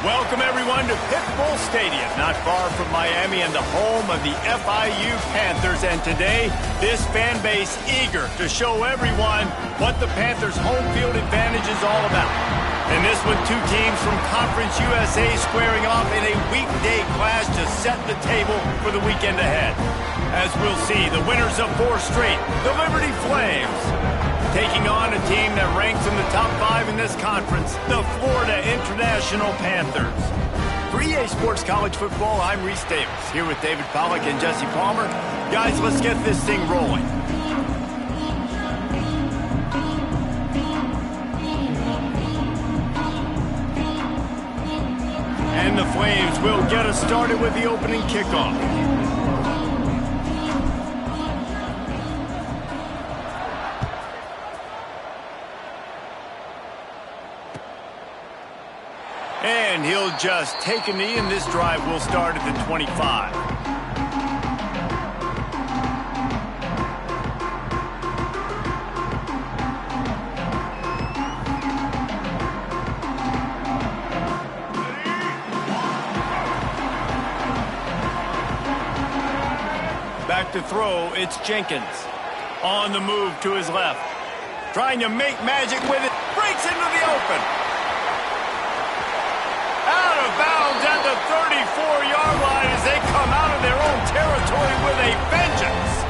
Welcome, everyone, to Pitbull Stadium, not far from Miami and the home of the FIU Panthers. And today, this fan base eager to show everyone what the Panthers' home field advantage is all about. And this one, two teams from Conference USA squaring off in a weekday clash to set the table for the weekend ahead. As we'll see, the winners of 4 straight, the Liberty Flames, taking on a team that ranks in the top 5 in this conference, the Florida International Panthers. For EA Sports College Football, I'm Reese Davis, here with David Pollack and Jesse Palmer. Guys, let's get this thing rolling. And the Flames will get us started with the opening kickoff. And he'll just take a knee, and this drive will start at the 25. Back to throw, it's Jenkins. On the move to his left. Trying to make magic with it. Breaks into the open. Out of bounds at the 34-yard line as they come out of their own territory with a vengeance.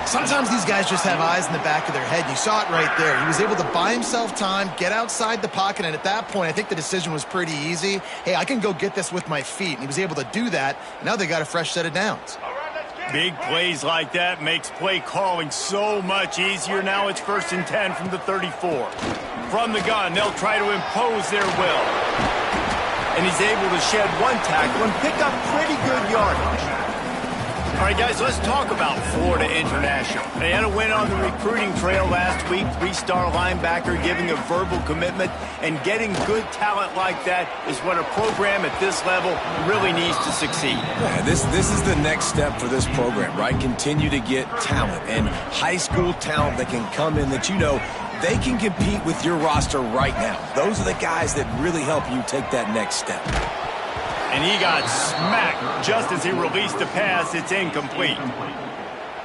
Sometimes these guys just have eyes in the back of their head. You saw it right there. He was able to buy himself time, get outside the pocket, and at that point, I think the decision was pretty easy. Hey, I can go get this with my feet, and he was able to do that. Now they got a fresh set of downs. Big plays like that makes play calling so much easier. Now it's 1st and 10 from the 34. From the gun, they'll try to impose their will. And he's able to shed one tackle and pick up pretty good yardage. All right, guys, let's talk about Florida International. They had a win on the recruiting trail last week. 3-star linebacker giving a verbal commitment, and getting good talent like that is what a program at this level really needs to succeed. Yeah, this is the next step for this program, right? Continue to get talent and high school talent that can come in that they can compete with your roster right now. Those are the guys that really help you take that next step. And he got smacked just as he released the pass. It's incomplete.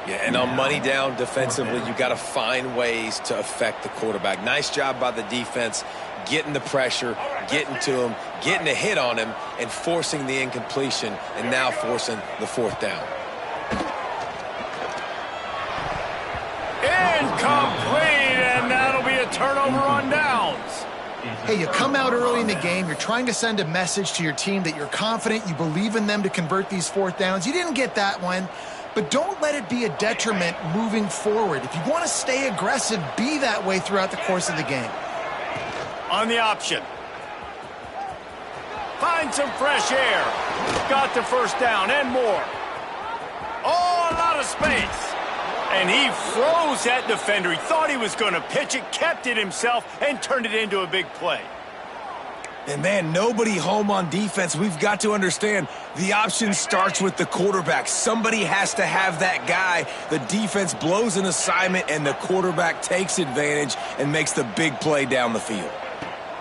Yeah, and on money down defensively, you got to find ways to affect the quarterback. Nice job by the defense, getting the pressure, getting to him, getting a hit on him, and forcing the incompletion, and now forcing the 4th down. Incomplete, and that'll be a turnover on downs. Hey, you come out early in the game, you're trying to send a message to your team that you're confident, you believe in them to convert these 4th downs. You didn't get that one, but don't let it be a detriment moving forward. If you want to stay aggressive, be that way throughout the course of the game. On the option. Find some fresh air. Got the 1st down and more. Oh, a lot of space. And he froze that defender. He thought he was going to pitch it, kept it himself, and turned it into a big play. And, man, nobody home on defense. We've got to understand the option starts with the quarterback. Somebody has to have that guy. The defense blows an assignment, and the quarterback takes advantage and makes the big play down the field.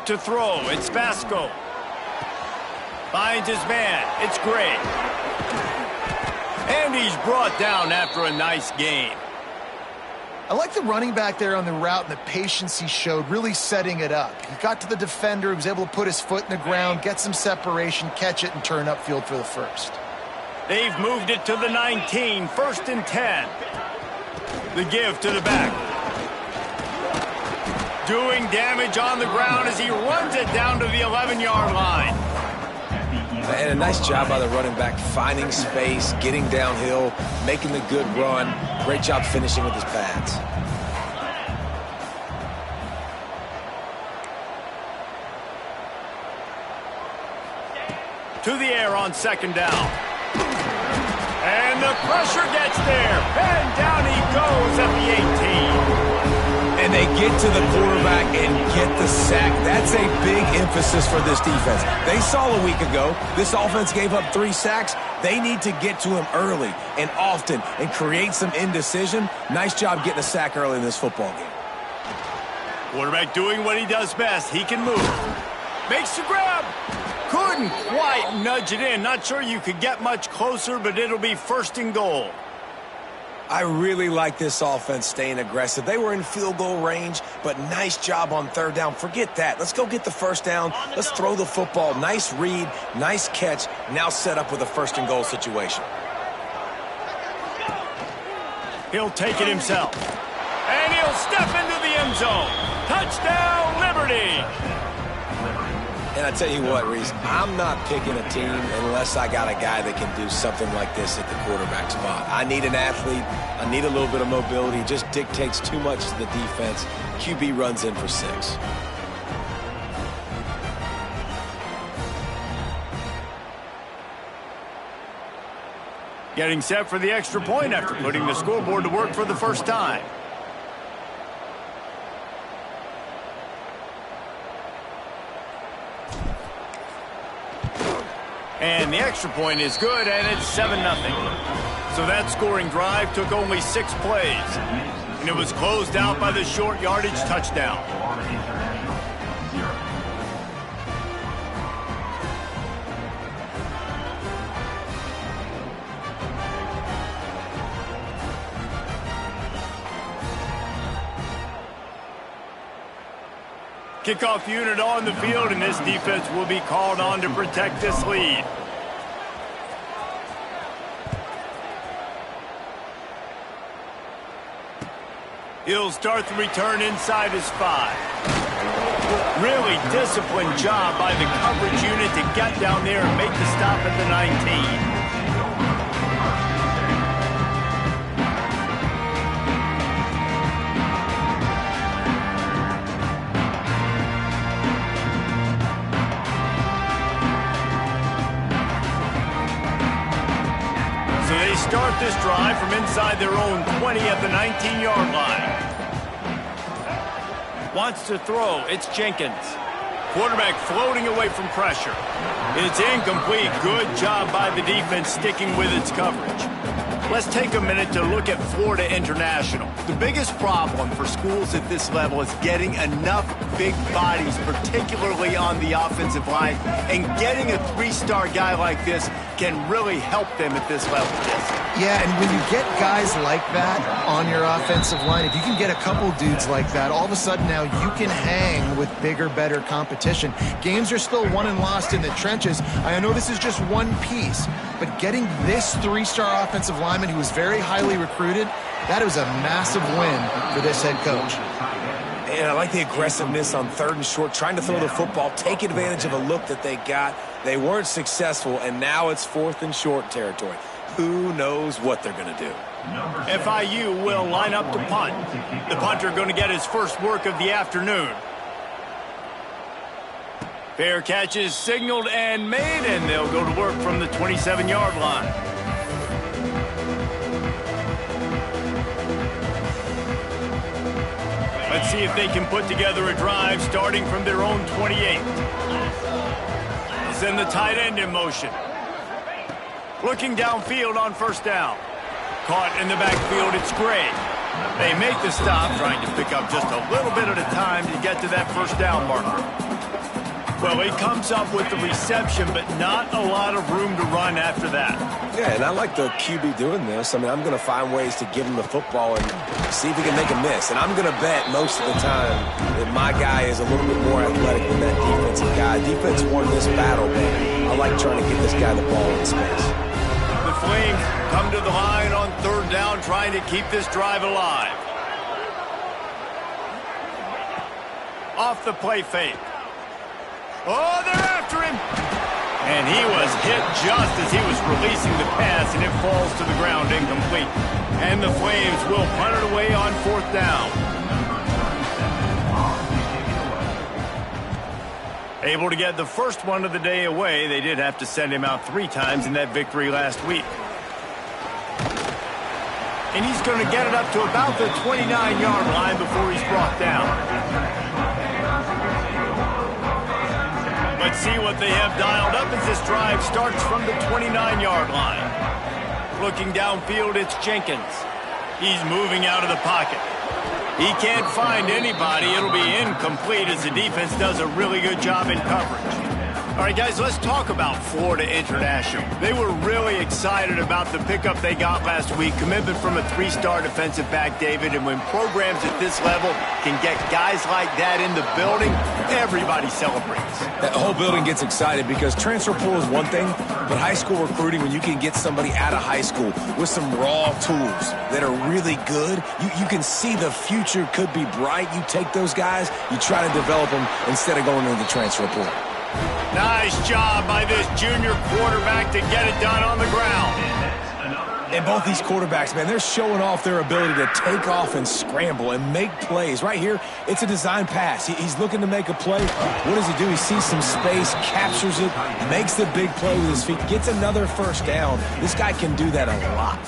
To throw, it's Vasco. Finds his man. It's Gray. And he's brought down after a nice game. I like the running back there on the route and the patience he showed, really setting it up. He got to the defender, he was able to put his foot in the ground, get some separation, catch it, and turn upfield for the 1st. They've moved it to the 19, 1st and 10. The give to the back. Doing damage on the ground as he runs it down to the 11-yard line. And a nice job by the running back, finding space, getting downhill, making the good run. Great job finishing with his pads. To the air on 2nd down. And the pressure gets there. And down he goes at the 18. And they get to the quarterback and get the sack. That's a big emphasis for this defense. They saw a week ago, this offense gave up 3 sacks. They need to get to him early and often and create some indecision. Nice job getting a sack early in this football game. Quarterback doing what he does best. He can move. Makes the grab. Couldn't quite nudge it in. Not sure you could get much closer, but it'll be 1st and goal. I really like this offense staying aggressive. They were in field goal range, but nice job on 3rd down. Forget that. Let's go get the 1st down. Let's throw the football. Nice read, nice catch. Now set up with a 1st and goal situation. He'll take it himself. And he'll step into the end zone. Touchdown, Liberty! And I tell you what, Reese, I'm not picking a team unless I got a guy that can do something like this at the quarterback spot. I need an athlete. I need a little bit of mobility. It just dictates too much to the defense. QB runs in for 6. Getting set for the extra point after putting the scoreboard to work for the first time. And the extra point is good, and it's 7-0. So that scoring drive took only 6 plays. And it was closed out by the short yardage touchdown. Kickoff unit on the field, and this defense will be called on to protect this lead. He'll start the return inside his 5. Really disciplined job by the coverage unit to get down there and make the stop at the 19. Start this drive from inside their own 20 at the 19-yard line. Wants to throw. It's Jenkins. Quarterback floating away from pressure. It's incomplete. Good job by the defense sticking with its coverage. Let's take a minute to look at Florida International. The biggest problem for schools at this level is getting enough big bodies, particularly on the offensive line, and getting a 3-star guy like this can really help them at this level. Yeah, and when you get guys like that on your offensive line, if you can get a couple dudes like that, all of a sudden now you can hang with bigger, better competition. Games are still won and lost in the trenches. I know this is just one piece, but getting this 3-star offensive lineman who was very highly recruited, that was a massive win for this head coach. And I like the aggressiveness on 3rd and short, trying to throw the football, take advantage of a look that they got. They weren't successful, and now it's 4th and short territory. Who knows what they're going to do? FIU will line up to punt. The punter going to get his first work of the afternoon. Fair catch is signaled and made, and they'll go to work from the 27-yard line. Let's see if they can put together a drive starting from their own 28. Send the tight end in motion. Looking downfield on 1st down. Caught in the backfield, it's Gray. They make the stop, trying to pick up just a little bit at a time to get to that 1st down marker. Well, he comes up with the reception, but not a lot of room to run after that. Yeah, and I like the QB doing this. I mean, I'm going to find ways to give him the football and see if he can make a miss. And I'm going to bet most of the time that my guy is a little bit more athletic than that defensive guy. Defense won this battle, but I like trying to get this guy the ball in space. The Flames come to the line on 3rd down, trying to keep this drive alive. Off the play fake. Oh, they're after him. And he was hit just as he was releasing the pass, and it falls to the ground incomplete. And the Flames will punt it away on 4th down. Able to get the first one of the day away. They did have to send him out 3 times in that victory last week. And he's going to get it up to about the 29-yard line before he's brought down. Let's see what they have dialed up as this drive starts from the 29-yard line. Looking downfield, it's Jenkins. He's moving out of the pocket. He can't find anybody. It'll be incomplete as the defense does a really good job in coverage. All right, guys, let's talk about Florida International. They were really excited about the pickup they got last week, commitment from a 3-star defensive back, David, and when programs at this level can get guys like that in the building, everybody celebrates. That whole building gets excited because transfer portal is one thing, but high school recruiting, when you can get somebody out of high school with some raw tools that are really good, you can see the future could be bright. You take those guys, you try to develop them instead of going into the transfer portal. Nice job by this junior quarterback to get it done on the ground. And both these quarterbacks, man, they're showing off their ability to take off and scramble and make plays. Right here, it's a design pass. He's looking to make a play. What does he do? He sees some space, captures it, makes the big play with his feet, gets another first down. This guy can do that a lot.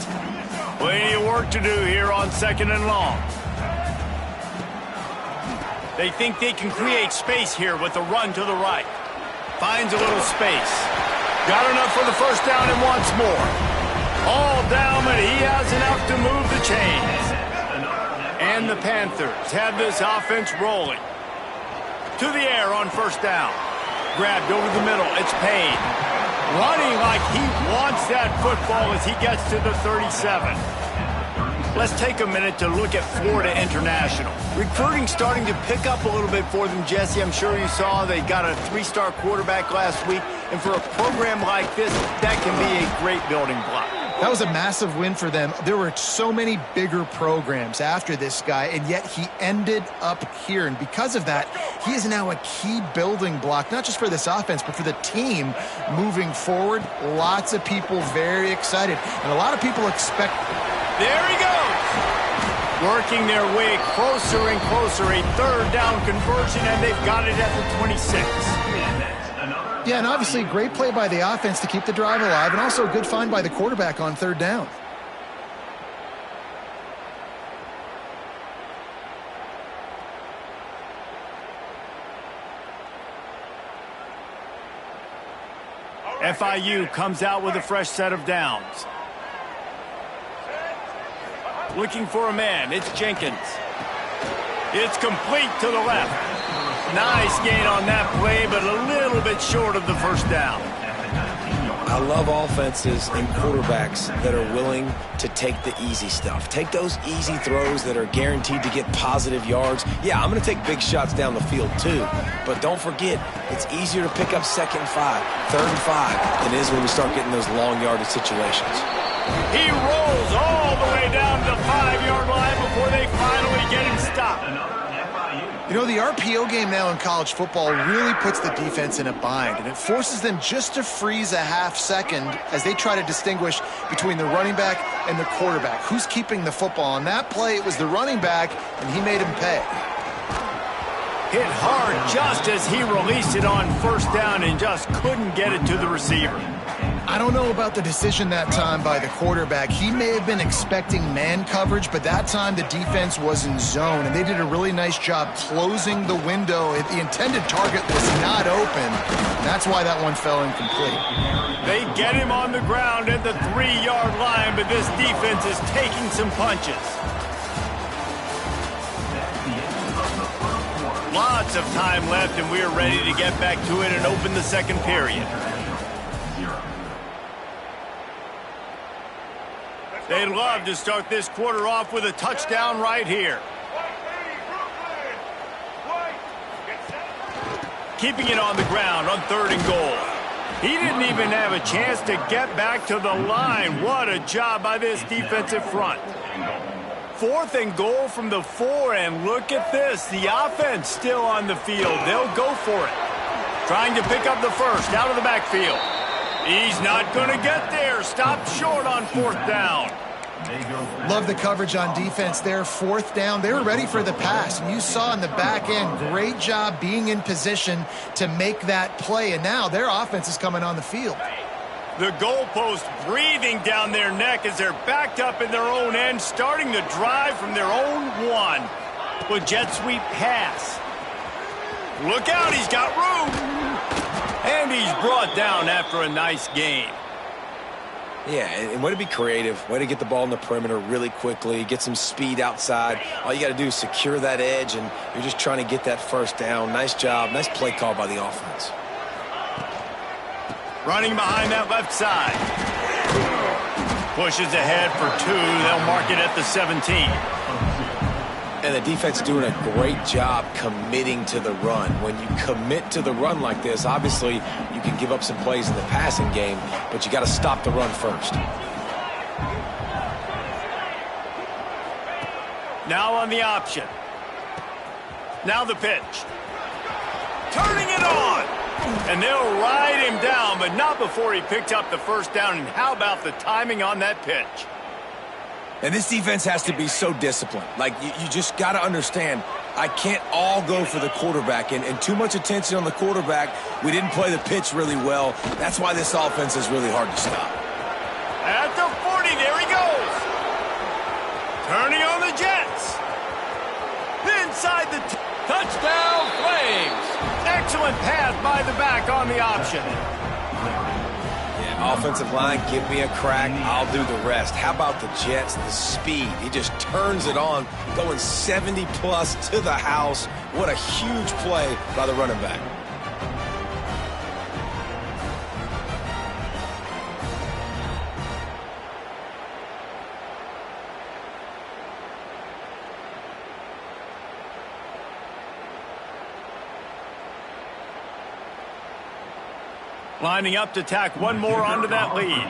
Plenty of work to do here on 2nd and long. They think they can create space here with a run to the right. Finds a little space. Got enough for the first down and wants more. All down, but he has enough to move the chains. And the Panthers have this offense rolling. To the air on first down. Grabbed over the middle. It's Payne. Running like he wants that football as he gets to the 37. Let's take a minute to look at Florida International. Recruiting starting to pick up a little bit for them, Jesse. I'm sure you saw they got a 3-star quarterback last week. And for a program like this, that can be a great building block. That was a massive win for them. There were so many bigger programs after this guy, and yet he ended up here. And because of that, he is now a key building block, not just for this offense, but for the team moving forward. Lots of people very excited. And a lot of people expect... There he goes. Working their way closer and closer. A 3rd down conversion, and they've got it at the 26. Yeah, and obviously great play by the offense to keep the drive alive, and also a good find by the quarterback on 3rd down. FIU comes out with a fresh set of downs. Looking for a man. It's Jenkins. It's complete to the left. Nice gain on that play, but a little bit short of the first down. I love offenses and quarterbacks that are willing to take the easy stuff. Take those easy throws that are guaranteed to get positive yards. Yeah, I'm going to take big shots down the field too. But don't forget, it's easier to pick up 2nd and 5, 3rd and 5 than it is when we start getting those long yardage situations. He rolls all the way down to the 5-yard line before they finally get him stopped. You know, the RPO game now in college football really puts the defense in a bind, and it forces them just to freeze a half second as they try to distinguish between the running back and the quarterback. Who's keeping the football? On that play, it was the running back, and he made him pay. Hit hard just as he released it on first down and just couldn't get it to the receiver. I don't know about the decision that time by the quarterback. He may have been expecting man coverage, but that time the defense was in zone, and they did a really nice job closing the window. The intended target was not open. That's why that one fell incomplete. They get him on the ground at the 3-yard line, but this defense is taking some punches. Lots of time left, and we're ready to get back to it and open the 2nd period. They'd love to start this quarter off with a touchdown right here. Keeping it on the ground on 3rd and goal. He didn't even have a chance to get back to the line. What a job by this defensive front. 4th and goal from the 4, and look at this. The offense still on the field. They'll go for it. Trying to pick up the first out of the backfield. He's not going to get there. Stopped short on 4th down. Love the coverage on defense there. 4th down. They were ready for the pass. And you saw in the back end, great job being in position to make that play. And now their offense is coming on the field. The goalpost breathing down their neck as they're backed up in their own end, starting the drive from their own 1. With jet sweep pass. Look out, he's got room. And he's brought down after a nice gain. Yeah, and way to be creative, way to get the ball in the perimeter really quickly, get some speed outside. All you got to do is secure that edge, and you're just trying to get that first down. Nice job, nice play call by the offense. Running behind that left side. Pushes ahead for 2. They'll mark it at the 17. And the defense is doing a great job committing to the run. When you commit to the run like this, obviously you can give up some plays in the passing game, but you got to stop the run first. Now on the option. Now the pitch. Turning it on. And they'll ride him down, but not before he picked up the first down. And how about the timing on that pitch? And this defense has to be so disciplined. Like, you just got to understand, I can't all go for the quarterback. And too much attention on the quarterback. We didn't play the pitch really well. That's why this offense is really hard to stop. At the 40, there he goes. Turning on the Jets. Inside the touchdown Flames. Excellent pass by the back on the option. Yeah, offensive line, give me a crack. I'll do the rest. How about the Jets, the speed? He just turns it on, going 70-plus to the house. What a huge play by the running back. Lining up to tack one more onto that lead.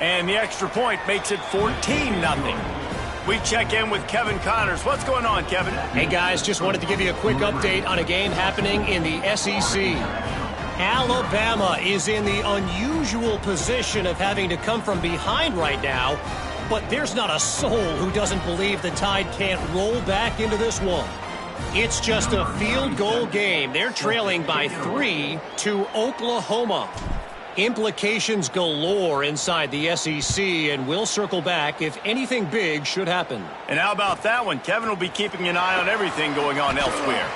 And the extra point makes it 14-0. We check in with Kevin Connors. What's going on, Kevin? Hey, guys, just wanted to give you a quick update on a game happening in the SEC. Alabama is in the unusual position of having to come from behind right now, but there's not a soul who doesn't believe the Tide can't roll back into this one. It's just a field goal game. They're trailing by 3 to Oklahoma. Implications galore inside the SEC, and we'll circle back if anything big should happen. And how about that one? Kevin will be keeping an eye on everything going on elsewhere.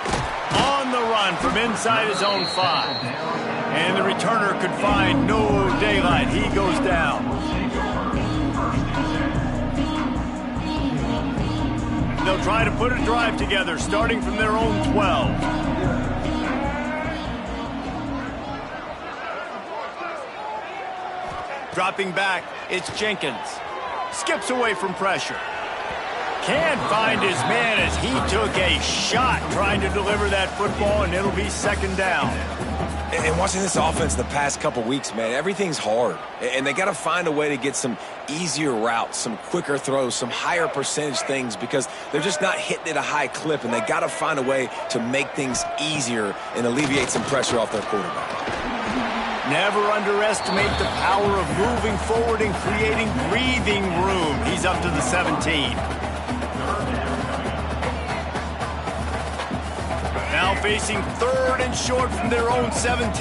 On the run from inside his own 5. And the returner could find no daylight. He goes down. They'll try to put a drive together, starting from their own 12. Dropping back, it's Jenkins. Skips away from pressure. Can't find his man as he took a shot trying to deliver that football, and it'll be second down. And watching this offense the past couple weeks, man, everything's hard. And they got to find a way to get some easier routes, some quicker throws, some higher percentage things, because they're just not hitting at a high clip, and they got to find a way to make things easier and alleviate some pressure off their quarterback. Never underestimate the power of moving forward and creating breathing room. He's up to the 17. Now facing 3rd and short from their own 17.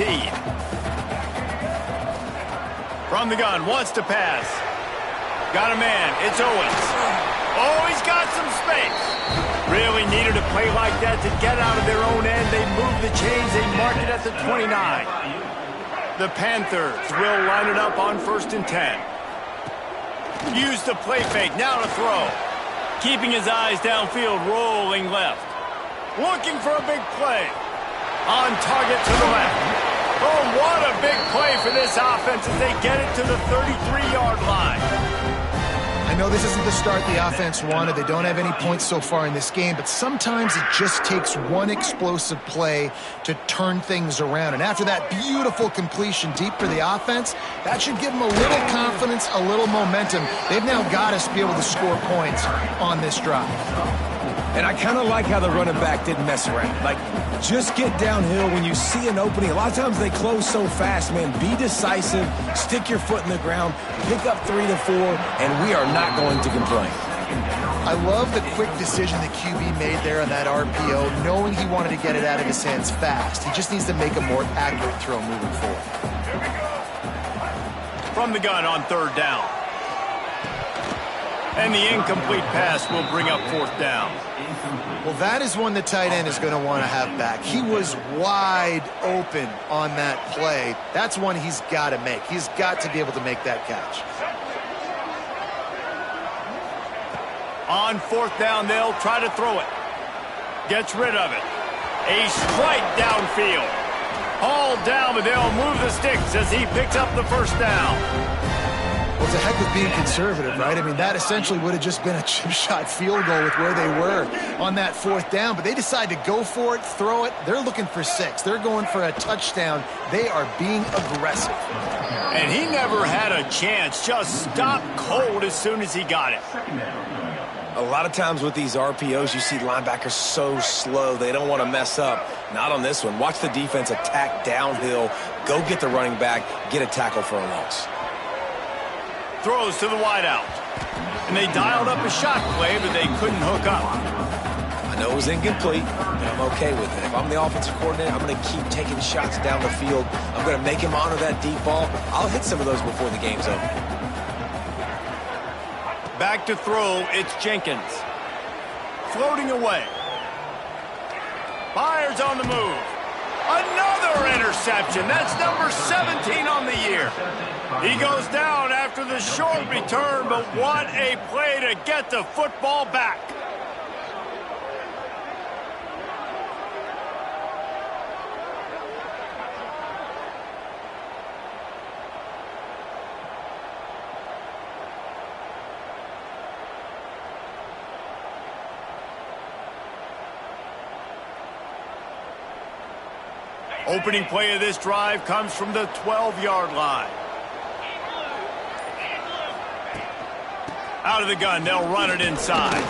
From the gun, wants to pass. Got a man, it's Owens. Oh, he's got some space. Really needed a play like that to get out of their own end. They move the chains, they mark it at the 29. The Panthers will line it up on 1st and 10. Use the play fake, now to throw. Keeping his eyes downfield, rolling left. Looking for a big play. On target to the left. Oh, what a big play for this offense as they get it to the 33-yard line. I know this isn't the start the offense wanted. They don't have any points so far in this game, but sometimes it just takes one explosive play to turn things around. And after that beautiful completion deep for the offense, that should give them a little confidence, a little momentum. They've now got us to be able to score points on this drive. And I kind of like how the running back didn't mess around. Like, just get downhill when you see an opening. A lot of times they close so fast, man. Be decisive, stick your foot in the ground, pick up 3 to 4, and we are not going to complain. I love the quick decision the QB made there on that RPO, knowing he wanted to get it out of his hands fast. He just needs to make a more accurate throw moving forward. From the gun on 3rd down. And the incomplete pass will bring up 4th down. Well, that is one the tight end is going to want to have back. He was wide open on that play. That's one he's got to make. He's got to be able to make that catch. On 4th down, they'll try to throw it. Gets rid of it. A strike downfield. Hauled down, but they'll move the sticks as he picks up the first down. Well, it's a heck of being conservative, right? I mean, that essentially would have just been a chip shot field goal with where they were on that fourth down, but they decide to go for it, throw it. They're looking for 6. They're going for a touchdown. They are being aggressive. And he never had a chance. Just stopped cold as soon as he got it. A lot of times with these RPOs, you see linebackers so slow, they don't want to mess up. Not on this one. Watch the defense attack downhill, go get the running back, get a tackle for a loss. Throws to the wideout. And they dialed up a shot play, but they couldn't hook up. I know it was incomplete, but I'm okay with it. If I'm the offensive coordinator, I'm going to keep taking shots down the field. I'm going to make him honor that deep ball. I'll hit some of those before the game's over. Back to throw, it's Jenkins. Floating away. Fires on the move. Another interception. That's number 17 on the year. He goes down after the short return, but what a play to get the football back. Opening play of this drive comes from the 12-yard line. Out of the gun, they'll run it inside.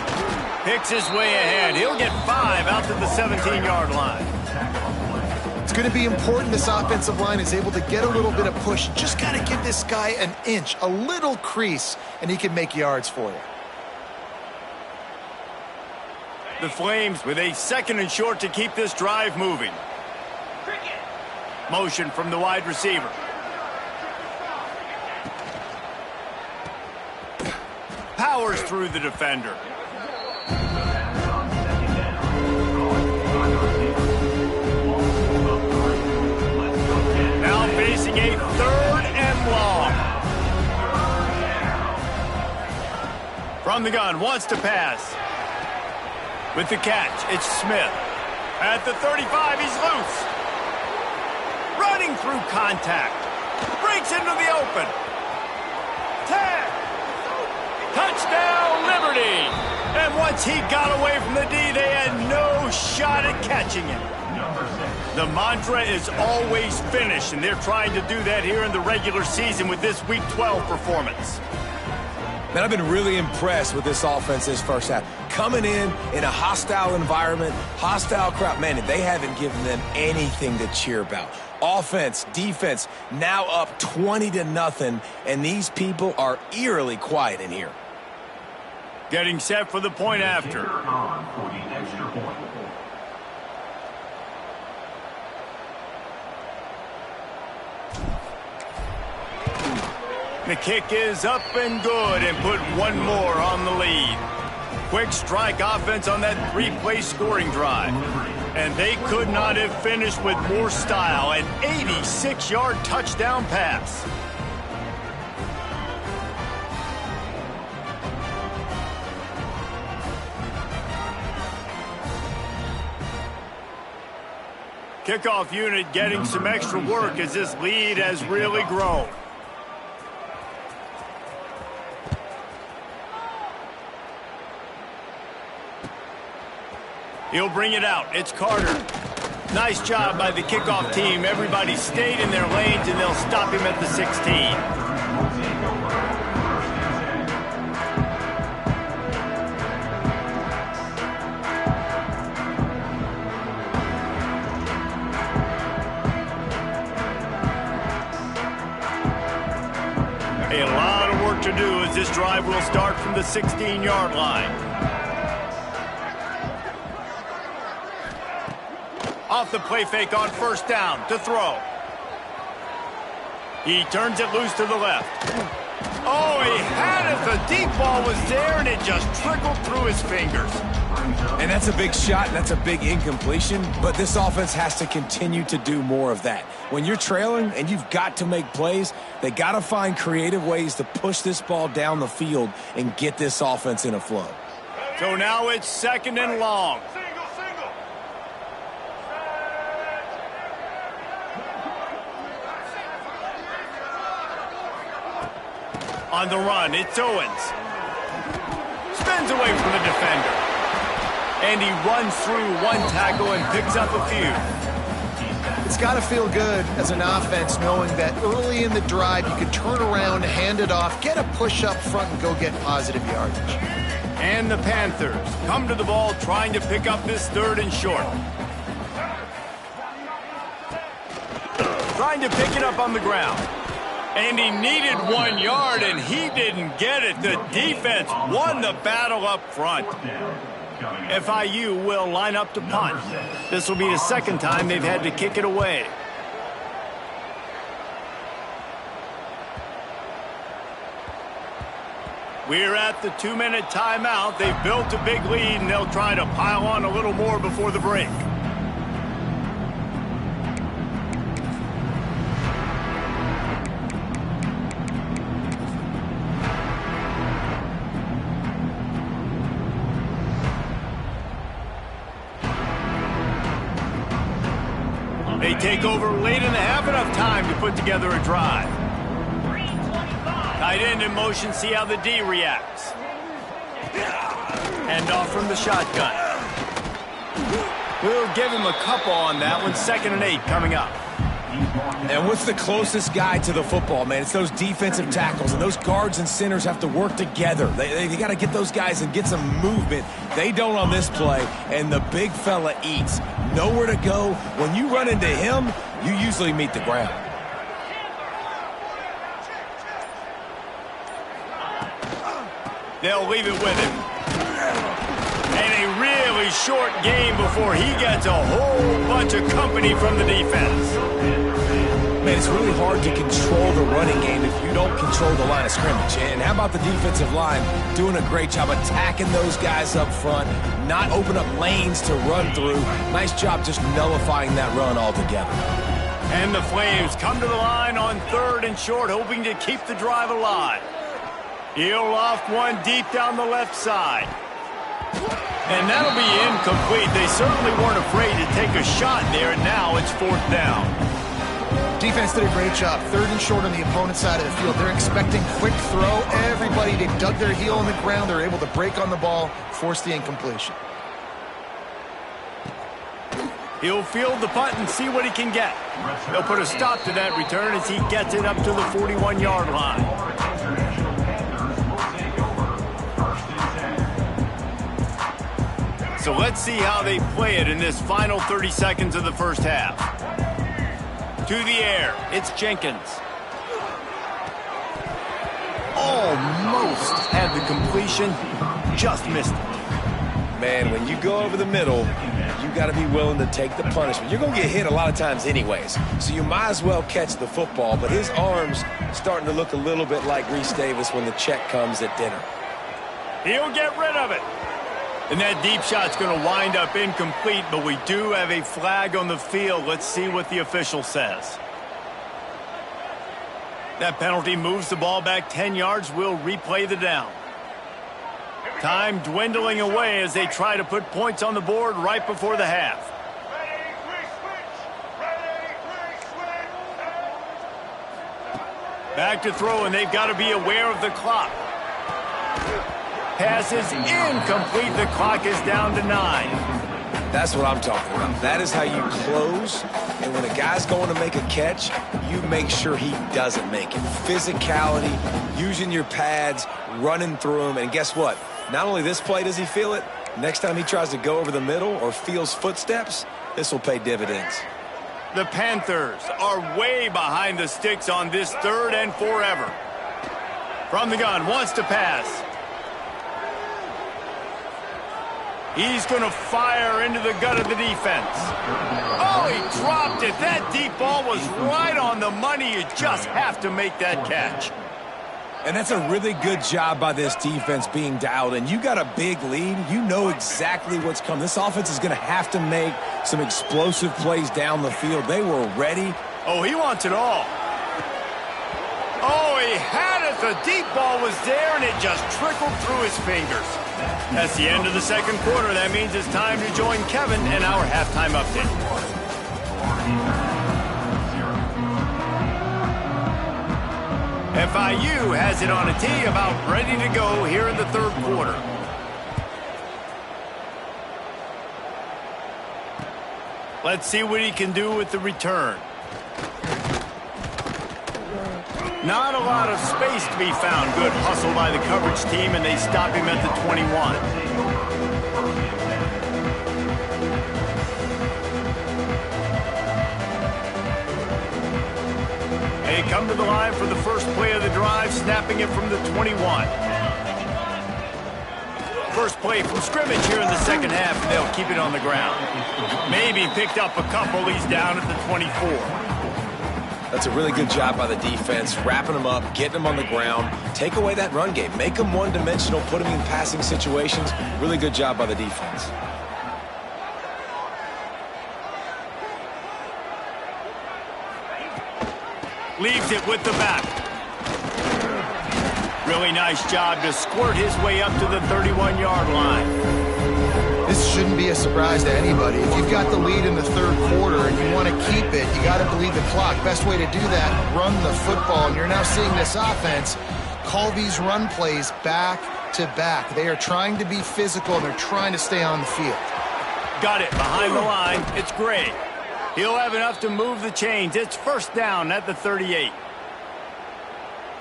Picks his way ahead. He'll get 5 out to the 17-yard line. It's going to be important this offensive line is able to get a little bit of push. Just got to give this guy an inch, a little crease, and he can make yards for you. The Flames with a 2nd and short to keep this drive moving. Motion from the wide receiver. Powers through the defender. Now facing a 3rd and long. From the gun, wants to pass. With the catch, it's Smith. At the 35, he's loose. Running through contact. Breaks into the open. 10. Touchdown, Liberty. And once he got away from the D, they had no shot at catching him. The mantra is always finish, and they're trying to do that here in the regular season with this Week 12 performance. Man, I've been really impressed with this offense this first half. Coming in a hostile environment, hostile crowd, man, they haven't given them anything to cheer about. Offense, defense, now up 20-0, and these people are eerily quiet in here. Getting set for the point after. The kick is up and good and put one more on the lead. Quick strike offense on that 3-play scoring drive. And they could not have finished with more style. An 86-yard touchdown pass. Kickoff unit getting some extra work as this lead has really grown. He'll bring it out. It's Carter. Nice job by the kickoff team. Everybody stayed in their lanes, and they'll stop him at the 16. A lot of work to do as this drive will start from the 16-yard line. Off the play fake on first down to throw. He turns it loose to the left. Oh, he had it. The deep ball was there, and it just trickled through his fingers. And that's a big shot, and that's a big incompletion, but this offense has to continue to do more of that. When you're trailing and you've got to make plays, they got to find creative ways to push this ball down the field and get this offense in a flow. So now it's 2nd and long. On the run, it's Owens. Spins away from the defender. And he runs through one tackle and picks up a few. It's got to feel good as an offense knowing that early in the drive you could turn around, hand it off, get a push up front, and go get positive yardage. And the Panthers come to the ball trying to pick up this 3rd and short. Trying to pick it up on the ground. And he needed 1 yard, and he didn't get it. The defense won the battle up front. FIU will line up to punt. This will be the 2nd time they've had to kick it away. We're at the 2-minute timeout. They've built a big lead, and they'll try to pile on a little more before the break. They take over late in the half, enough time to put together a drive. Tight end in motion, see how the D reacts. Hand off from the shotgun. We'll give him a couple on that one. 2nd and 8 coming up. And what's the closest guy to the football, man? It's those defensive tackles, and those guards and centers have to work together. They got to get those guys and get some movement. They don't on this play, and the big fella eats. Nowhere to go. When you run into him, you usually meet the ground. They'll leave it with him. And a really short game before he gets a whole bunch of company from the defense. Man, it's really hard to control the running game if you don't control the line of scrimmage. And how about the defensive line doing a great job attacking those guys up front, not open up lanes to run through. Nice job just nullifying that run altogether. And the Flames come to the line on 3rd and short, hoping to keep the drive alive. He'll loft one deep down the left side. And that'll be incomplete. They certainly weren't afraid to take a shot there, and now it's 4th down. Defense did a great job. 3rd and short on the opponent's side of the field. They're expecting quick throw. Everybody, they dug their heel on the ground. They're able to break on the ball, force the incompletion. He'll field the punt and see what he can get. They'll put a stop to that return as he gets it up to the 41-yard line. So let's see how they play it in this final 30 seconds of the first half. To the air, it's Jenkins. Almost had the completion, just missed it. Man, when you go over the middle, you got to be willing to take the punishment. You're going to get hit a lot of times anyways, so you might as well catch the football, but his arm's starting to look a little bit like Reese Davis when the check comes at dinner. He'll get rid of it. And that deep shot's going to wind up incomplete, but we do have a flag on the field. Let's see what the official says. That penalty moves the ball back 10 yards. We'll replay the down. Time dwindling away as they try to put points on the board right before the half. Back to throw, and they've got to be aware of the clock. Pass is incomplete. The clock is down to 9. That's what I'm talking about. That is how you close. And when a guy's going to make a catch, you make sure he doesn't make it. Physicality, using your pads, running through him. And guess what? Not only this play does he feel it, next time he tries to go over the middle or feels footsteps, this will pay dividends. The Panthers are way behind the sticks on this 3rd and forever. From the gun, wants to pass. He's going to fire into the gut of the defense. Oh, he dropped it. That deep ball was right on the money. You just have to make that catch. And that's a really good job by this defense being dialed in. You got a big lead. You know exactly what's coming. This offense is going to have to make some explosive plays down the field. They were ready. Oh, he wants it all. Oh, he had it. The deep ball was there, and it just trickled through his fingers. That's the end of the 2nd quarter. That means it's time to join Kevin in our halftime update. FIU has it on a tee, about ready to go here in the third quarter. Let's see what he can do with the return. Not a lot of space to be found. Good hustle by the coverage team, and they stop him at the 21. They come to the line for the first play of the drive, snapping it from the 21. First play from scrimmage here in the second half, and they'll keep it on the ground. Maybe picked up a couple. He's down at the 24. That's a really good job by the defense, wrapping them up, getting them on the ground. Take away that run game. Make them one-dimensional, put them in passing situations. Really good job by the defense. Leaves it with the back. Really nice job to squirt his way up to the 31-yard line. This shouldn't be a surprise to anybody. If you've got the lead in the third quarter and you want to keep it, you got to bleed the clock. Best way to do that, run the football. And you're now seeing this offense call these run plays back to back. They are trying to be physical, and they're trying to stay on the field. Got it behind the line. It's great. He'll have enough to move the chains. It's first down at the 38.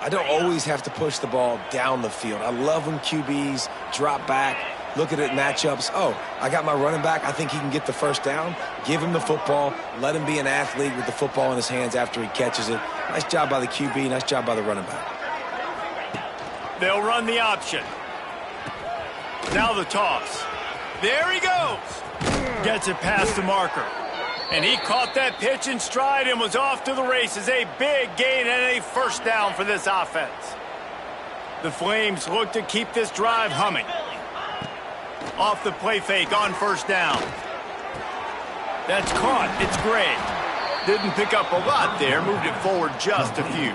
I don't always have to push the ball down the field. I love when QBs drop back, look at it matchups. Oh, I got my running back. I think he can get the first down. Give him the football. Let him be an athlete with the football in his hands after he catches it. Nice job by the QB. Nice job by the running back. They'll run the option. Now the toss. There he goes. Gets it past the marker. And he caught that pitch in stride and was off to the races. A big gain and a first down for this offense. The Flames look to keep this drive humming. Off the play fake on first down. That's caught. It's great. Didn't pick up a lot there. Moved it forward just a few.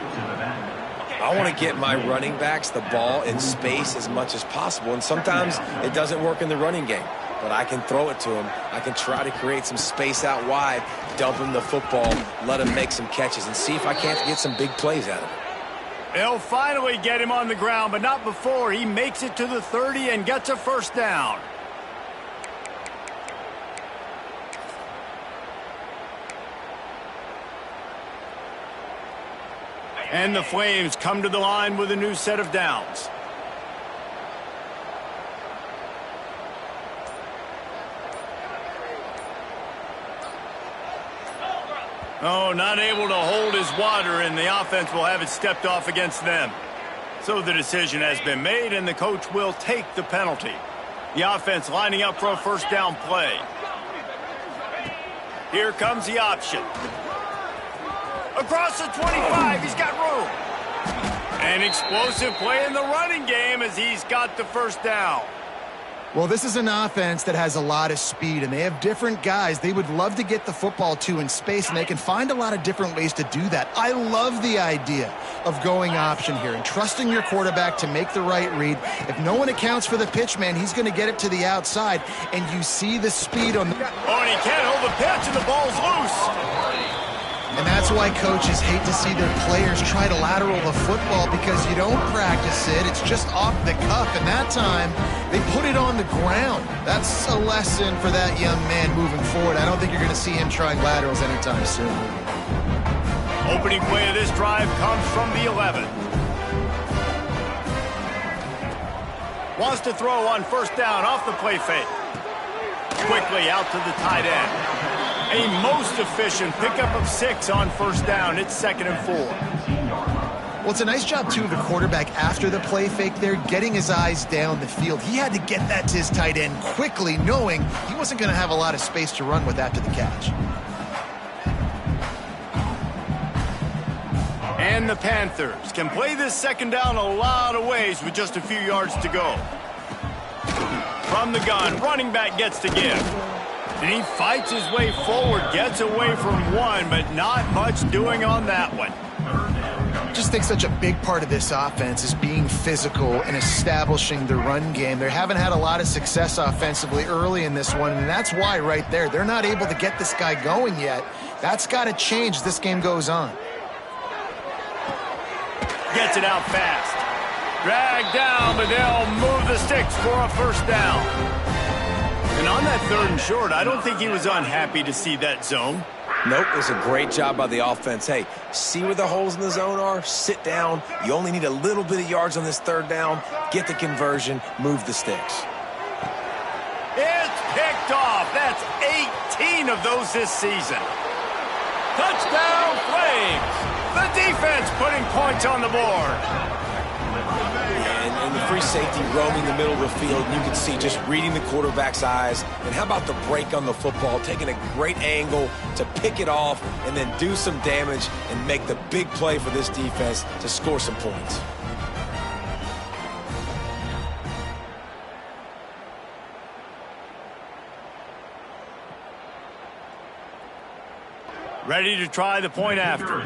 I want to get my running backs the ball in space as much as possible. And sometimes it doesn't work in the running game. But I can throw it to him. I can try to create some space out wide, dump him the football, let him make some catches, and see if I can't get some big plays out of it. They'll finally get him on the ground, but not before he makes it to the 30 and gets a first down. And the Flames come to the line with a new set of downs. Oh, not able to hold his water, and the offense will have it stepped off against them. So the decision has been made, and the coach will take the penalty. The offense lining up for a first down play. Here comes the option. Across the 25, he's got room. An explosive play in the running game as he's got the first down. Well, this is an offense that has a lot of speed, and they have different guys they would love to get the football to in space, and they can find a lot of different ways to do that. I love the idea of going option here and trusting your quarterback to make the right read. If no one accounts for the pitch, man, he's going to get it to the outside, and you see the speed on the... Oh, and he can't hold the pitch, and the ball's loose. And that's why coaches hate to see their players try to lateral the football, because you don't practice it. It's just off the cuff, and that time they put it on the ground. That's a lesson for that young man moving forward. I don't think you're going to see him trying laterals anytime soon. Opening play of this drive comes from the 11. Wants to throw on first down off the play fake. Quickly out to the tight end. A most efficient pickup of 6 on first down. It's 2nd and 4. Well, it's a nice job, too, of the quarterback after the play fake there, getting his eyes down the field. He had to get that to his tight end quickly, knowing he wasn't going to have a lot of space to run with after the catch. And the Panthers can play this second down a lot of ways with just a few yards to go. From the gun, running back gets to give. And he fights his way forward, gets away from one, but not much doing on that one. I just think such a big part of this offense is being physical and establishing the run game. They haven't had a lot of success offensively early in this one, and that's why right there, they're not able to get this guy going yet. That's got to change as this game goes on. gets it out fast. Dragged down, but they'll move the sticks for a first down. And on that 3rd and short, I don't think he was unhappy to see that zone. Nope, it's a great job by the offense. Hey, see where the holes in the zone are? Sit down. You only need a little bit of yards on this 3rd down. Get the conversion. Move the sticks. It's picked off. That's 18 of those this season. Touchdown, Flames. The defense putting points on the board. And the free safety roaming the middle of the field, you can see just reading the quarterback's eyes. And how about the break on the football, taking a great angle to pick it off and then do some damage and make the big play for this defense to score some points. Ready to try the point after.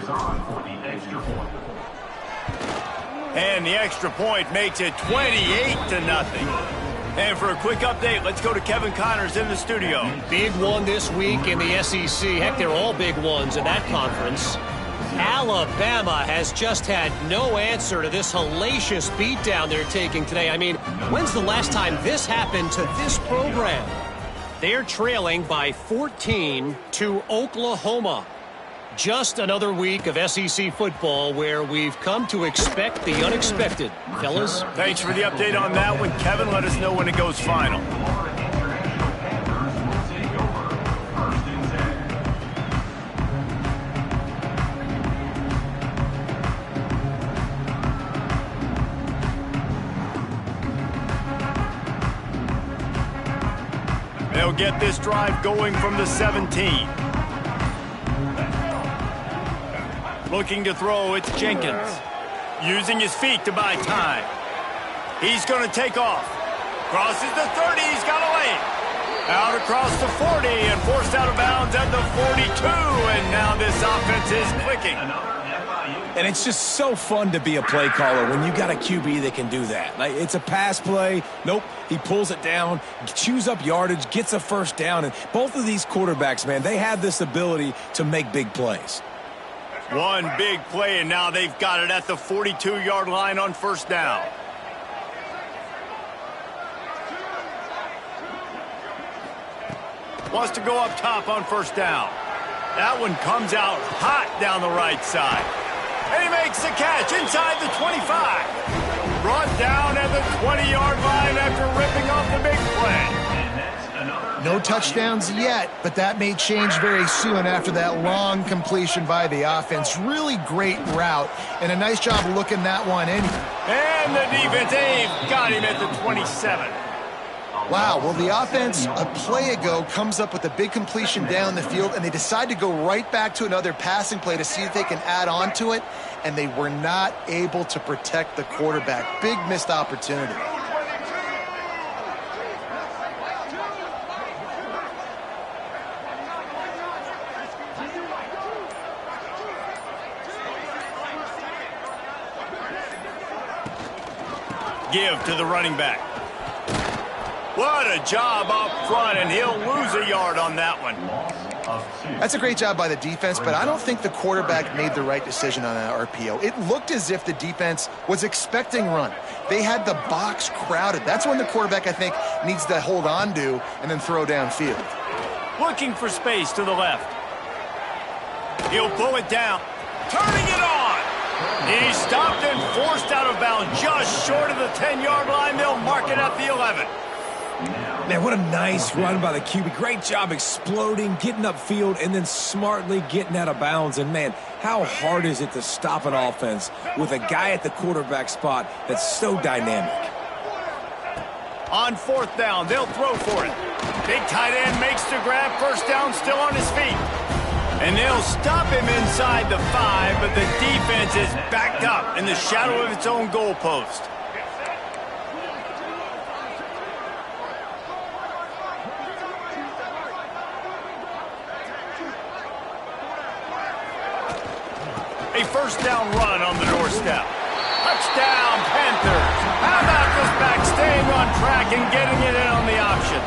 And the extra point makes it 28-0. And for a quick update, let's go to Kevin Connors in the studio. Big one this week in the SEC. Heck, they're all big ones in that conference. Alabama has just had no answer to this hellacious beatdown they're taking today. I mean, when's the last time this happened to this program? They're trailing by 14 to Oklahoma. Just another week of SEC football where we've come to expect the unexpected. Fellas? Thanks for the update on that one, Kevin. Let us know when it goes final. They'll get this drive going from the 17. Looking to throw, it's Jenkins. Using his feet to buy time. He's going to take off. Crosses the 30, he's got a lane. Out across the 40 and forced out of bounds at the 42. And now this offense is clicking. And it's just so fun to be a play caller when you got a QB that can do that. Like, it's a pass play. Nope, he pulls it down, chews up yardage, gets a first down. And both of these quarterbacks, man, they have this ability to make big plays. One big play, and now they've got it at the 42-yard line on first down. Wants to go up top on first down. That one comes out hot down the right side. And he makes the catch inside the 25. Brought down at the 20-yard line after ripping off the big play. No touchdowns yet, but that may change very soon after that long completion by the offense. Really great route, and a nice job looking that one in. And the defense, they've got him at the 27. Wow, well, the offense a play ago comes up with a big completion down the field, and they decide to go right back to another passing play to see if they can add on to it, and they were not able to protect the quarterback. Big missed opportunity. Give to the running back. What a job up front, and he'll lose a yard on that one. That's a great job by the defense, but I don't think the quarterback made the right decision on that RPO. It looked as if the defense was expecting run. They had the box crowded. That's when the quarterback, I think, needs to hold on to and then throw downfield. Looking for space to the left. He'll pull it down. Turning it on. He stopped and forced out of bounds just short of the 10-yard line. They'll mark it at the 11. Man, what a nice run by the QB. Great job exploding, getting upfield, and then smartly getting out of bounds. And, man, how hard is it to stop an offense with a guy at the quarterback spot that's so dynamic? On fourth down, they'll throw for it. Big tight end makes the grab. First down, still on his feet. And they'll stop him inside the 5, but the defense is backed up in the shadow of its own goalpost. A first down run on the doorstep. Touchdown, Panthers. How about this back staying on track and getting it in on the option?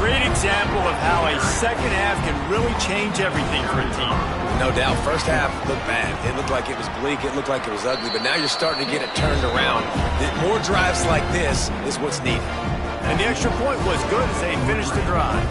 great example of how a second half can really change everything for a team. No doubt. First half looked bad. It looked like it was bleak. It looked like it was ugly. But now you're starting to get it turned around. More drives like this is what's needed. And the extra point was good as they finished the drive.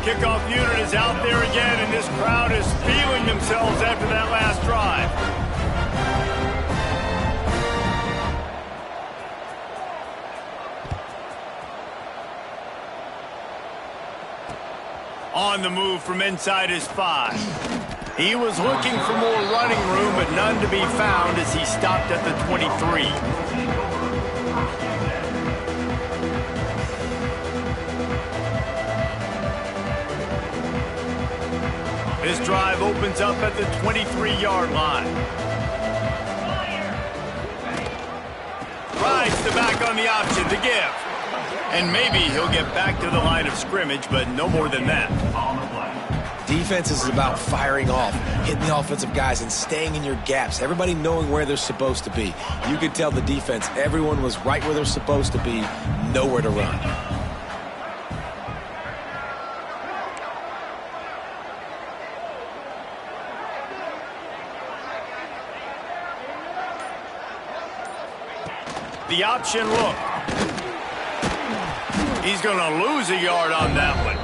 Kickoff unit is out there again, and this crowd is feeling themselves after that last drive. On the move from inside his 5. He was looking for more running room, but none to be found as he stopped at the 23. This drive opens up at the 23-yard line. Rides the back on the option to give. And maybe he'll get back to the line of scrimmage, but no more than that. Defense is about firing off, hitting the offensive guys, and staying in your gaps. Everybody knowing where they're supposed to be. You could tell the defense, everyone was right where they're supposed to be, nowhere to run. The option look. He's going to lose a yard on that one.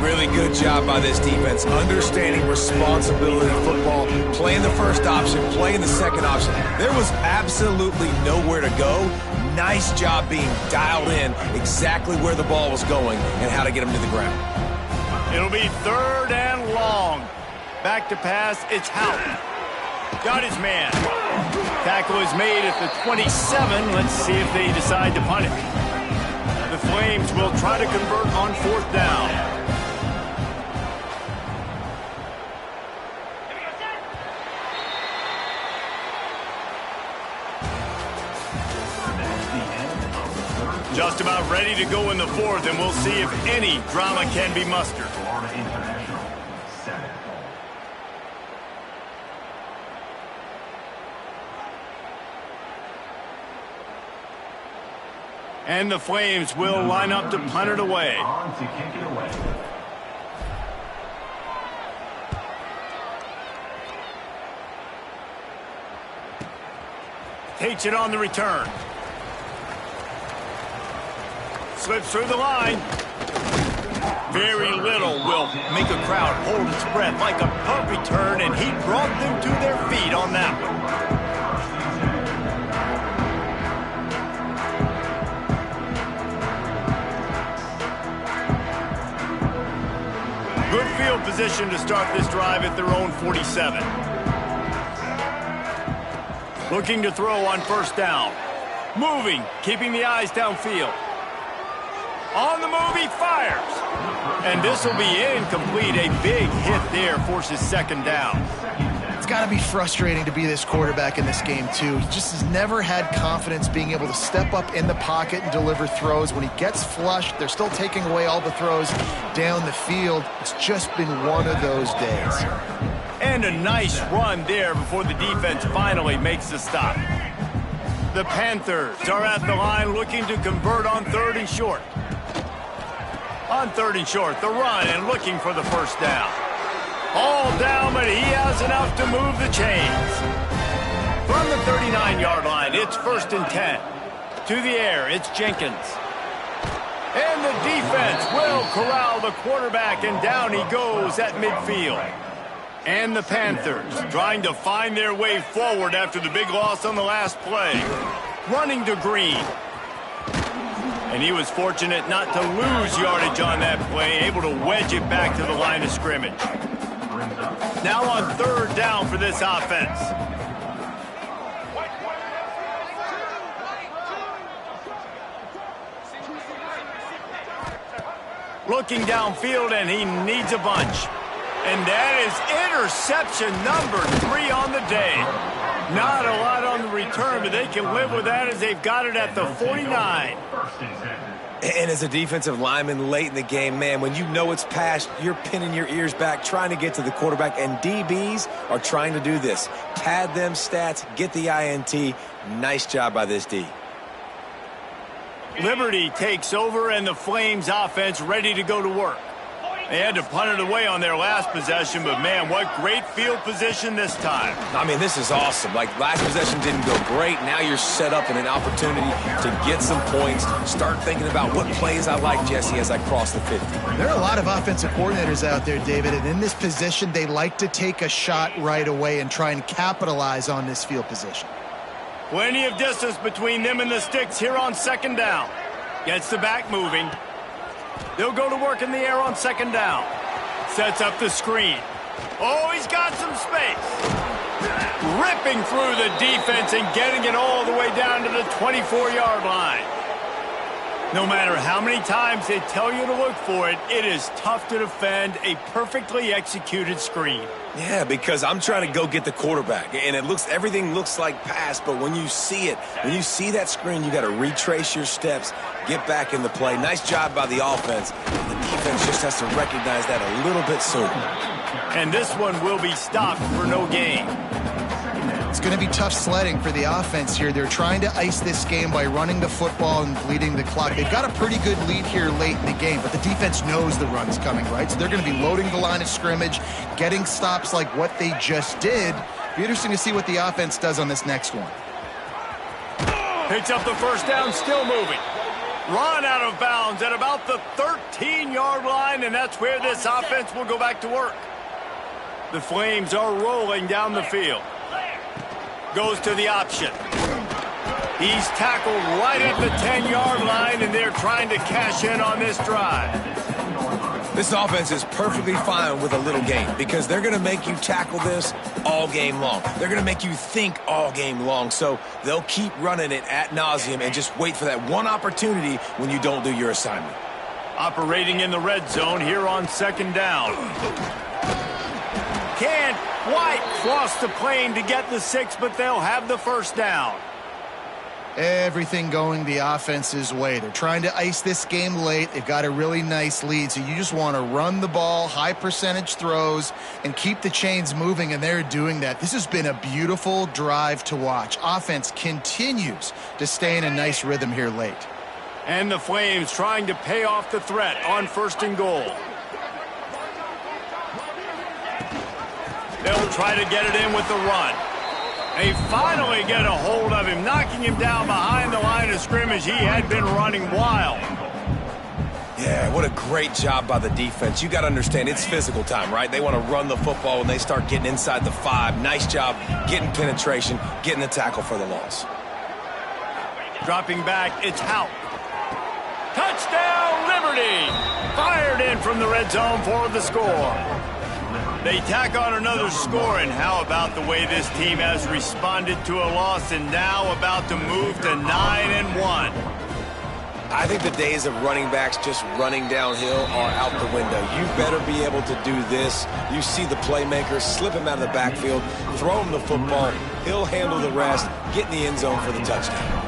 Really good job by this defense, understanding responsibility in football, playing the first option, playing the second option. There was absolutely nowhere to go. Nice job being dialed in exactly where the ball was going and how to get him to the ground. It'll be 3rd and long. Back to pass, it's Houghton. Got his man. Tackle is made at the 27. Let's see if they decide to punt it. The Flames will try to convert on 4th down. Just about ready to go in the 4th, and we'll see if any drama can be mustered. And the Flames will line up to punt it away. Takes it on the return. Slips through the line. Very little will make a crowd hold its breath like a punt return, and he brought them to their feet on that one. Good field position to start this drive at their own 47. Looking to throw on 1st down. Moving, keeping the eyes downfield. On the move, he fires. And this will be incomplete. A big hit there forces 2nd down. It's got to be frustrating to be this quarterback in this game, too. He just has never had confidence being able to step up in the pocket and deliver throws. When he gets flushed, they're still taking away all the throws down the field. It's just been one of those days. And a nice run there before the defense finally makes the stop. The Panthers are at the line looking to convert on 3rd and short. On 3rd and short, the run and looking for the 1st down. All down, but he has enough to move the chains. From the 39-yard line, it's 1st and 10. To the air, it's Jenkins. And the defense will corral the quarterback, and down he goes at midfield. And the Panthers trying to find their way forward after the big loss on the last play. Running to Green. And he was fortunate not to lose yardage on that play, able to wedge it back to the line of scrimmage. Now on 3rd down for this offense. Looking downfield, and he needs a bunch. And that is interception number 3 on the day. Not a lot on the return, but they can live with that as they've got it at the 49. And as a defensive lineman late in the game, man, when you know it's passed, you're pinning your ears back, trying to get to the quarterback, and DBs are trying to do this. Pad them stats, get the INT. Nice job by this D. Liberty takes over, and the Flames offense ready to go to work. They had to punt it away on their last possession, but, man, what great field position this time. I mean, this is awesome. Like, last possession didn't go great. Now you're set up in an opportunity to get some points. Start thinking about what plays I like, Jesse, as I cross the 50. There are a lot of offensive coordinators out there, David, and in this position, they like to take a shot right away and try and capitalize on this field position. Plenty of distance between them and the sticks here on second down. Gets the back moving. They'll go to work in the air on second down. Sets up the screen. Oh, he's got some space. Ripping through the defense and getting it all the way down to the 24-yard line. No matter how many times they tell you to look for it, it is tough to defend a perfectly executed screen. Yeah, because I'm trying to go get the quarterback, and everything looks like pass, but when you see it, when you see that screen, you got to retrace your steps, get back in the play. Nice job by the offense. The defense just has to recognize that a little bit sooner. And this one will be stopped for no gain. It's going to be tough sledding for the offense here. They're trying to ice this game by running the football and bleeding the clock. They've got a pretty good lead here late in the game, but the defense knows the run's coming, right? So they're going to be loading the line of scrimmage, getting stops like what they just did. Be interesting to see what the offense does on this next one. Picks up the first down, still moving. Run out of bounds at about the 13-yard line, and that's where this offense will go back to work. The Flames are rolling down the field. Goes to the option. He's tackled right at the 10-yard line, and they're trying to cash in on this drive. This offense is perfectly fine with a little game because they're going to make you tackle this all game long. They're going to make you think all game long, so they'll keep running it ad nauseum and just wait for that one opportunity when you don't do your assignment. Operating in the red zone here on second down. Can't quite cross the plane to get the 6, but they'll have the first down. Everything going the offense's way. They're trying to ice this game late. They've got a really nice lead, so you just want to run the ball, high percentage throws, and keep the chains moving, and they're doing that. This has been a beautiful drive to watch. Offense continues to stay in a nice rhythm here late. And the Flames trying to pay off the threat on first and goal. They'll try to get it in with the run. They finally get a hold of him, knocking him down behind the line of scrimmage. He had been running wild. Yeah, what a great job by the defense. You got to understand, it's physical time, right? They want to run the football when they start getting inside the 5. Nice job getting penetration, getting the tackle for the loss. Dropping back, it's Hout. Touchdown, Liberty! Fired in from the red zone for the score. They tack on another score, and how about the way this team has responded to a loss and now about to move to 9-1? I think the days of running backs just running downhill are out the window. You better be able to do this. You see the playmaker, slip him out of the backfield, throw him the football, he'll handle the rest, get in the end zone for the touchdown.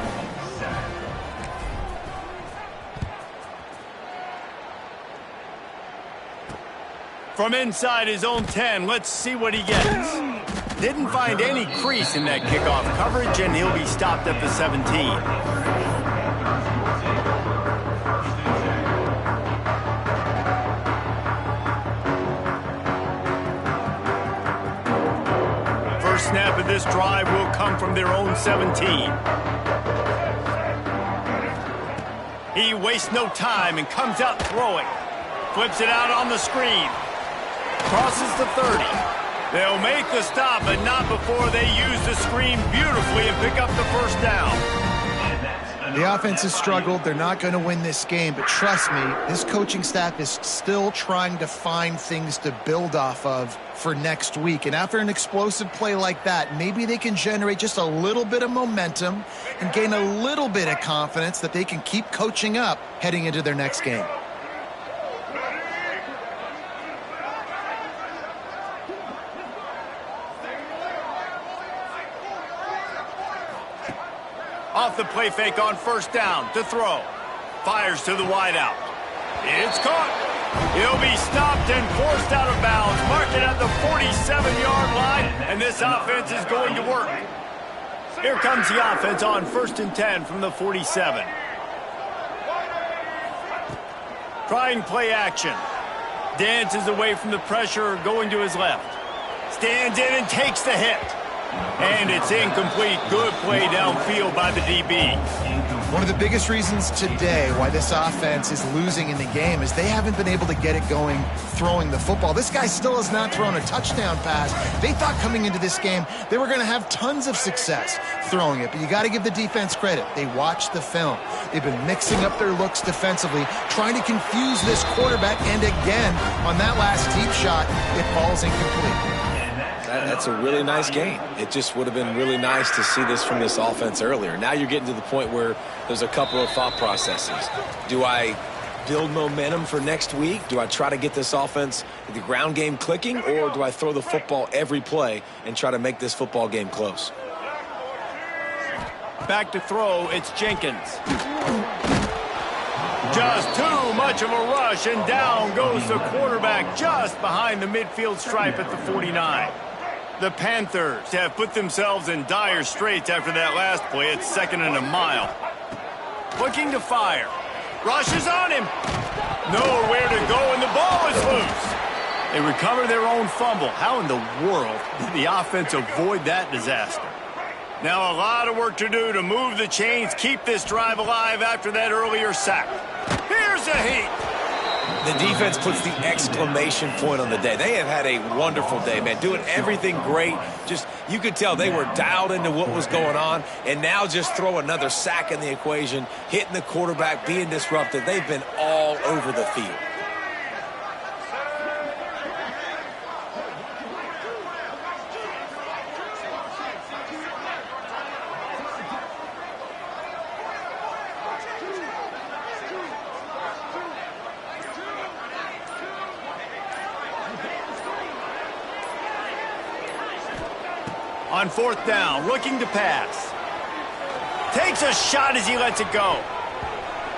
From inside his own 10, let's see what he gets. Didn't find any crease in that kickoff coverage, and he'll be stopped at the 17. First snap of this drive will come from their own 17. He wastes no time and comes out throwing. Flips it out on the screen. Crosses the 30. They'll make the stop, but not before they use the screen beautifully and pick up the first down. The offense has struggled. They're not going to win this game, but trust me, this coaching staff is still trying to find things to build off of for next week. And after an explosive play like that, maybe they can generate just a little bit of momentum and gain a little bit of confidence that they can keep coaching up heading into their next game. Off the play fake on first down to throw. fires to the wideout. It's caught. He'll be stopped and forced out of bounds. Mark it at the 47-yard line, and this offense is going to work. Here comes the offense on 1st and 10 from the 47. Trying play action. Dances away from the pressure, going to his left. Stands in and takes the hit. And it's incomplete. Good play downfield by the DB. One of the biggest reasons today why this offense is losing in the game is they haven't been able to get it going throwing the football. This guy still has not thrown a touchdown pass. They thought coming into this game they were going to have tons of success throwing it, but you got to give the defense credit. They watched the film. They've been mixing up their looks defensively, trying to confuse this quarterback, and again, on that last deep shot, it falls incomplete. That's a really nice game. It just would have been really nice to see this from this offense earlier. Now you're getting to the point where there's a couple of thought processes. Do I build momentum for next week? Do I try to get this offense, the ground game clicking, or do I throw the football every play and try to make this football game close? Back to throw, it's Jenkins. Just too much of a rush, and down goes the quarterback just behind the midfield stripe at the 49. The Panthers have put themselves in dire straits after that last play. It's 2nd and a mile. Looking to fire. Rushes on him. Nowhere to go, and the ball is loose. They recover their own fumble. How in the world did the offense avoid that disaster? Now a lot of work to do to move the chains, keep this drive alive after that earlier sack. Here's a heat. The defense puts the exclamation point on the day. They have had a wonderful day, man, doing everything great. Just, you could tell they were dialed into what was going on, and now just throw another sack in the equation, hitting the quarterback, being disruptive. They've been all over the field. On 4th down, looking to pass. Takes a shot as he lets it go.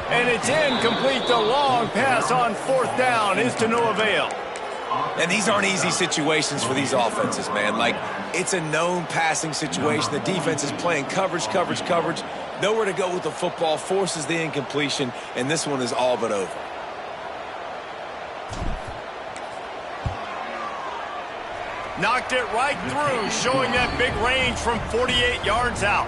And it's incomplete. The long pass on 4th down is to no avail. And these aren't easy situations for these offenses, man. Like, it's a known passing situation. The defense is playing coverage. Nowhere to go with the football, forces the incompletion, and this one is all but over. Knocked it right through, showing that big range from 48 yards out.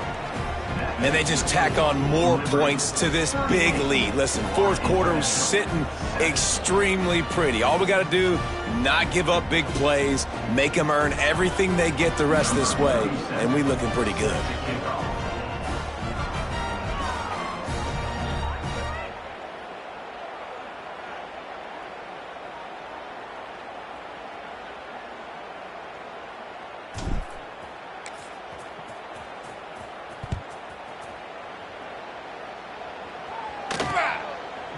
And they just tack on more points to this big lead. Listen, 4th quarter was sitting extremely pretty. All we got to do, not give up big plays, make them earn everything they get the rest of this way, and we looking pretty good.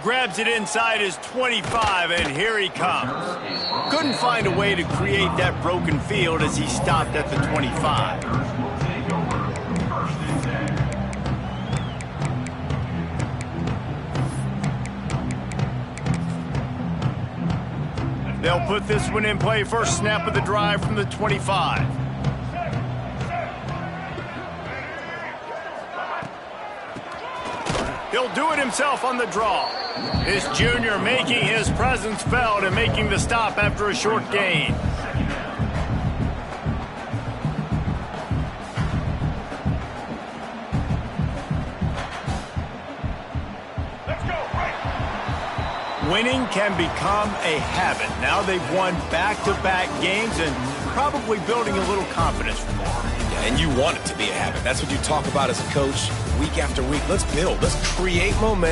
Grabs it inside his 25, and here he comes. Couldn't find a way to create that broken field as he stopped at the 25. They'll put this one in play. First snap of the drive from the 25. He'll do it himself on the draw. This junior making his presence felt and making the stop after a short gain. Winning can become a habit. Now they've won back-to-back games and probably building a little confidence from that. Yeah, and you want it to be a habit. That's what you talk about as a coach week after week. Let's build. Let's create momentum.